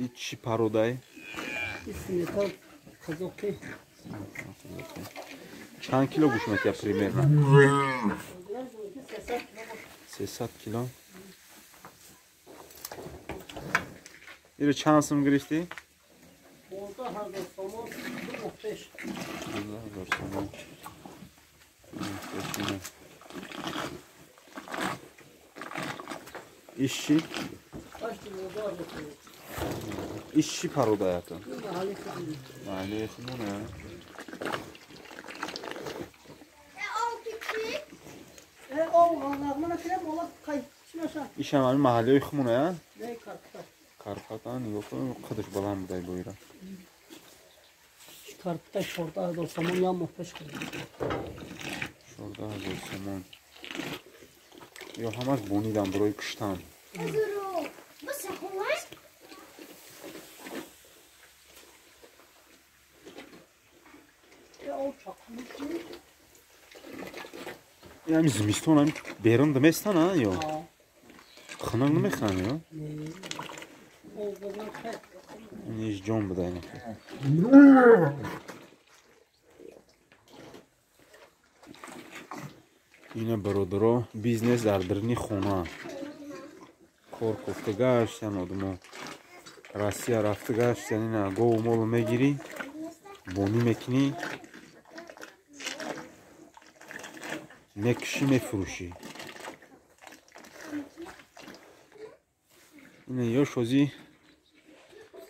چی پارودای؟ اسمیتال کازوکی. چند کیلو گوش میتیا پریمیرنا؟ 300 کیلو. اینو چند سوم گرفتی؟ 12000 سوم 25. 12000 سوم. İş çi? İş çi paroda yakın? Mahalle yakın o ne? İş hemen mahalle yakın o ne ya? Karpatan yok mu? Kıdış balan mı day boyra? Karpata şorta da saman ya muhteş kırdı. Şorta da saman. Yok hamaz bonidan burayı kıştan. Yani zimiston hem berin demestan ha yok. Kınan mı kınan yok? Niş can budayın. Yine barodoro biznes dardirni xona. Korkufte gaştan odmo. Rusya rafte gaştan ina go mol megiri. Boni mekni. Mekşi mefruşi. Yine yo şozi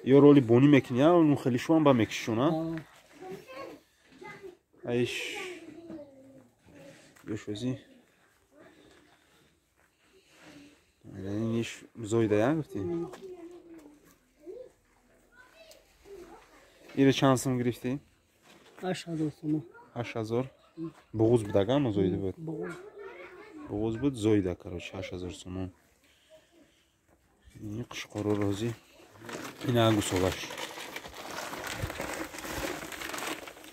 yo roli boni mekni ya onu khali şu an ba mekşuna. Ayş yo şozi yani iş zoyda ya gifti. İre şansım girifti. Aşağıda sonu. Aşağıda. Boğuz budaga mı zoyda bu? Boğuz bud zoyda короче aşağıda sonu. İyi kış koru rozi. Yine angu solaş.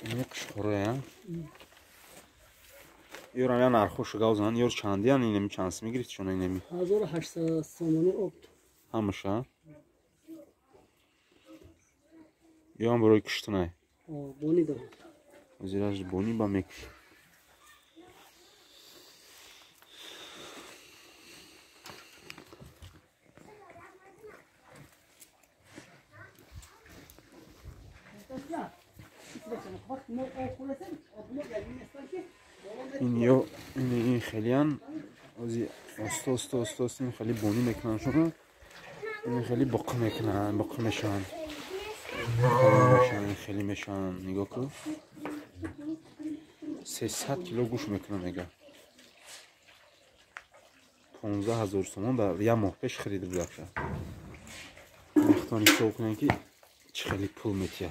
İyi kış koru ya. Yoram ya narxoş gavzan yor çandiyan yine mi şansımı girdi şuna yine mi? 1800 somonu optu. Hamışa. Yoram burayı kıştınay. Boni da. Ziraj boni ba mek. این خیلی ازی استوس این خیلی بونی میکنن شما این خیلی بقم میکنن بقم میشن خیلی میشن نگاه کن 300 کیلو گوش میکنن نگاه 15000 تومان در یه ماه پیش خریده بودم. وقتی سوق کنن که خیلی پول میتیه